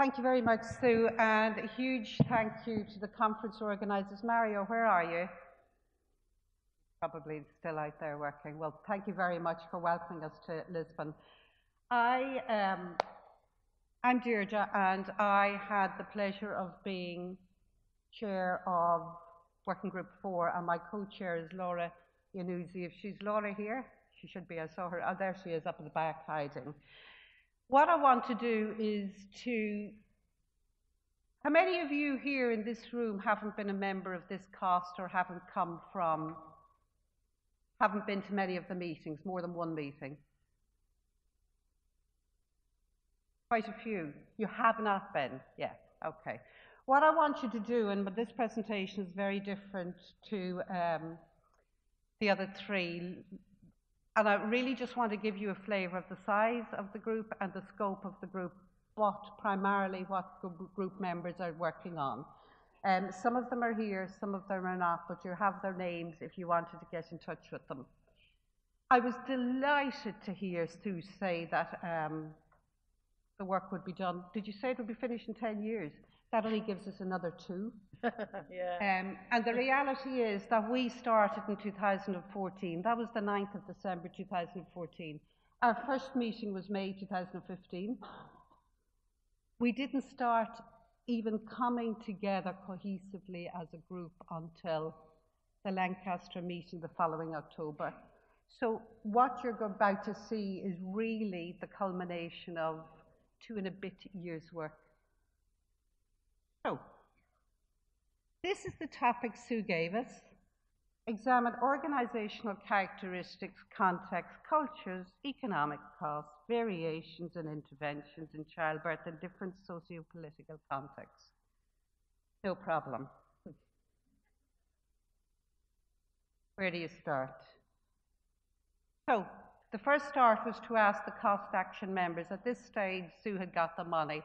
Thank you very much, Sue, and a huge thank you to the conference organisers. Mario, where are you? Probably still out there working. Well, thank you very much for welcoming us to Lisbon. I'm Deirdre, and I had the pleasure of being chair of Working Group 4, and my co-chair is Laura Iannuzzi. If she's Laura here, she should be. I saw her. Oh, there she is, up in the back hiding. What I want to do is how many of you here in this room haven't been a member of this cast or haven't been to many of the meetings, more than one meeting? Quite a few. You have not been? Yeah, okay. What I want you to do, and this presentation is very different to the other three, and I really just want to give you a flavour of the size of the group and the scope of the group, primarily what group members are working on. Some of them are here, some of them are not, but you have their names if you wanted to get in touch with them. I was delighted to hear Sue say that the work would be done. Did you say it would be finished in 10 years? That only gives us another 2. Yeah. And the reality is that we started in 2014. That was the 9th of December 2014. Our first meeting was May 2015. We didn't start even coming together cohesively as a group until the Lancaster meeting the following October. So what you're about to see is really the culmination of 2 and a bit years' work. So, this is the topic Sue gave us. Examine organizational characteristics, context, cultures, economic costs, variations and interventions in childbirth in different socio-political contexts. No problem. Where do you start? So, the first start was to ask the cost action members. At this stage, Sue had got the money.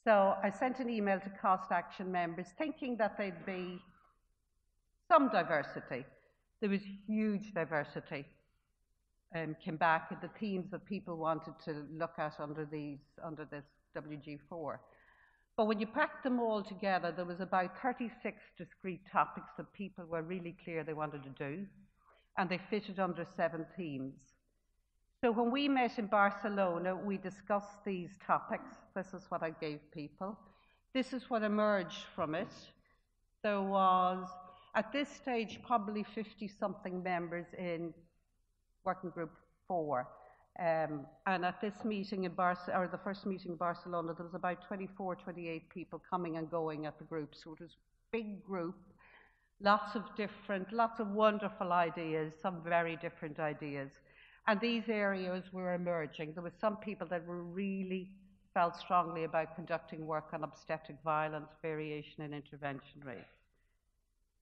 So I sent an email to cost action members thinking that there'd be some diversity. There was huge diversity. Came back at the themes that people wanted to look at under this WG4. But when you packed them all together, there was about 36 discrete topics that people were really clear they wanted to do, and they fitted under 7 themes. So when we met in Barcelona, we discussed these topics. This is what I gave people. This is what emerged from it. There was, at this stage, probably 50-something members in Working Group 4. And at this meeting in or the first meeting in Barcelona, there was about 24, 28 people coming and going at the group. So it was a big group, lots of wonderful ideas, some very different ideas. And these areas were emerging. There were some people that were really felt strongly about conducting work on obstetric violence, variation and intervention rates.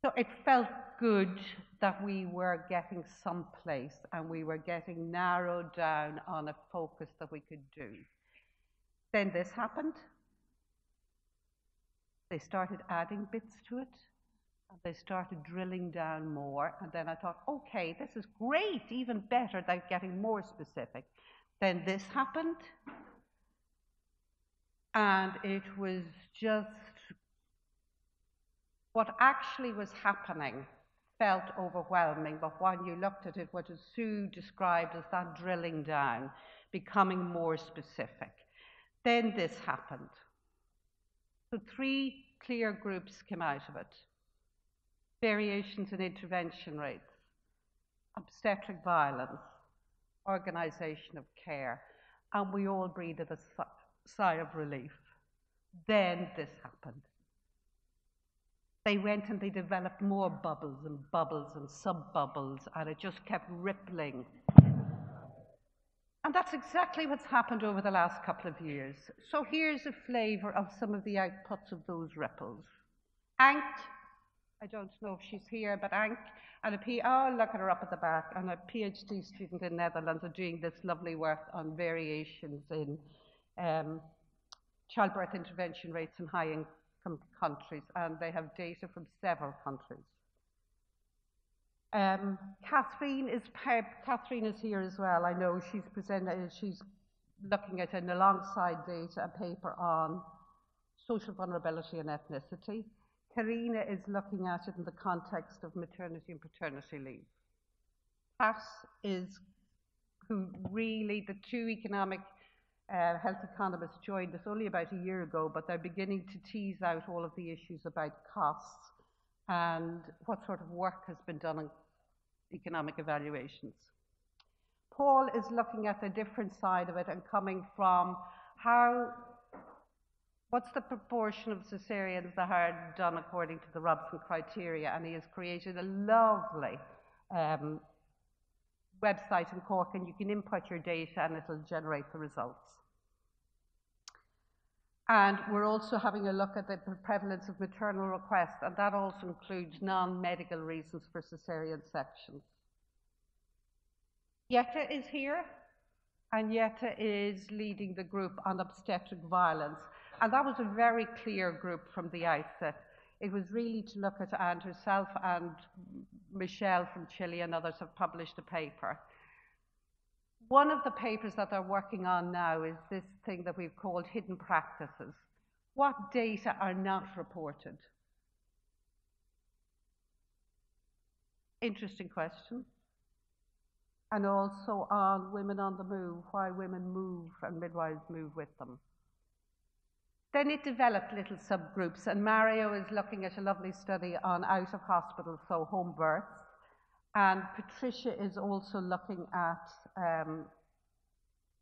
So it felt good that we were getting someplace and we were getting narrowed down on a focus that we could do. Then this happened. They started adding bits to it. And they started drilling down more, and then I thought, okay, this is great, even better than getting more specific. Then this happened, and it was just what actually was happening felt overwhelming, but when you looked at it, what Sue described as that drilling down, becoming more specific. Then this happened. So 3 clear groups came out of it. Variations in intervention rates, obstetric violence, organisation of care, and we all breathed a sigh of relief. Then this happened. They went and they developed more bubbles and sub-bubbles, and it just kept rippling. And that's exactly what's happened over the last couple of years. So here's a flavour of some of the outputs of those ripples. Ank, I don't know if she's here, but Ank and oh, look at her up at the back, and a PhD student in Netherlands are doing this lovely work on variations in childbirth intervention rates in high-income countries, and they have data from several countries. Catherine is here as well. I know she's looking at an alongside data, a paper on social vulnerability and ethnicity. Karina is looking at it in the context of maternity and paternity leave. Pat is who really, the two economic health economists joined us only about a year ago, but they're beginning to tease out all of the issues about costs and what sort of work has been done on economic evaluations. Paul is looking at the different side of it and coming from what's the proportion of cesareans that are done according to the Robson criteria, and he has created a lovely website in Cork, and you can input your data and it'll generate the results. And we're also having a look at the prevalence of maternal requests, and that also includes non-medical reasons for cesarean sections. Jette is here, and Jette is leading the group on obstetric violence. And that was a very clear group from the outset. It was really to look at, and herself and Michelle from Chile and others have published a paper. One of the papers that they're working on now is this thing that we've called hidden practices. What data are not reported? Interesting question. And also on women on the move, why women move and midwives move with them. Then it developed little subgroups, and Mario is looking at a lovely study on out of hospital, so home births. And Patricia is also looking at,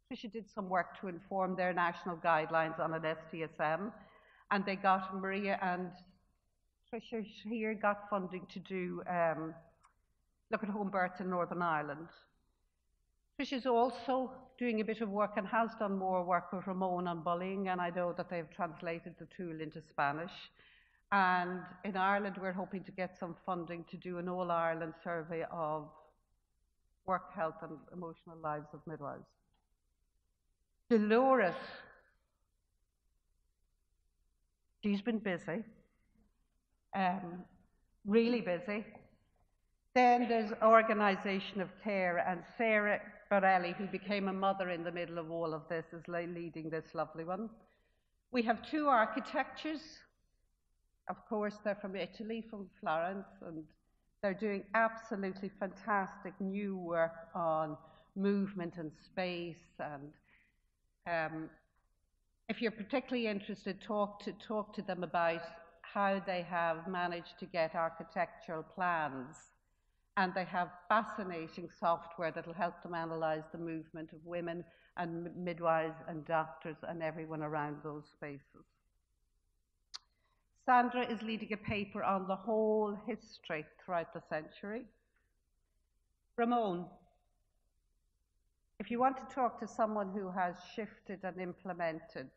Patricia did some work to inform their national guidelines on an STSM, and they got, Maria and Patricia here got funding to do, look at home births in Northern Ireland. Patricia's also doing a bit of work and has done more work with Ramon on bullying, and I know that they've translated the tool into Spanish. And in Ireland, we're hoping to get some funding to do an all-Ireland survey of work health and emotional lives of midwives. Dolores, she's been busy, really busy. Then there's organisation of care, and Sarah Borelli, who became a mother in the middle of all of this, is leading this lovely one. We have two architectures. Of course, they're from Italy, from Florence, and they're doing absolutely fantastic new work on movement and space. And if you're particularly interested, talk to them about how they have managed to get architectural plans. And they have fascinating software that will help them analyse the movement of women and midwives and doctors and everyone around those spaces. Sandra is leading a paper on the whole history throughout the century. Ramon, if you want to talk to someone who has shifted and implemented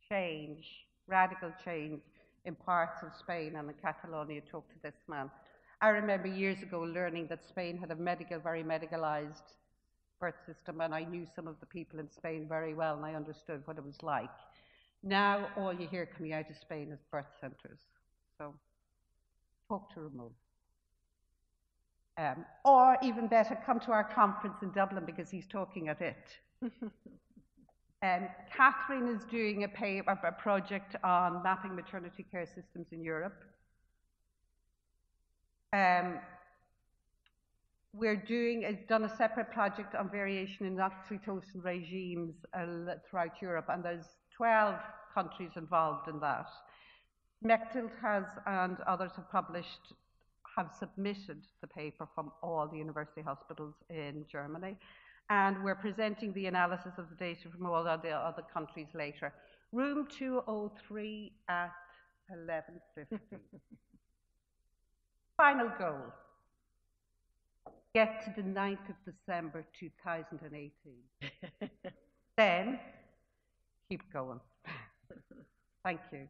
change, radical change in parts of Spain and in Catalonia, talk to this man. I remember years ago learning that Spain had a very medicalized birth system, and I knew some of the people in Spain very well, and I understood what it was like. Now, all you hear coming out of Spain is birth centres. So, talk to Ramon. Or even better, come to our conference in Dublin because he's talking at it. Catherine is doing a project on mapping maternity care systems in Europe. We've done a separate project on variation in oxytocin regimes throughout Europe, and there's 12 countries involved in that. Mechthild has, and others have submitted the paper from all the university hospitals in Germany, and we're presenting the analysis of the data from all the other countries later. Room 203 at 11:50. Final goal, get to the 9th of December 2018. Then, keep going. Thank you.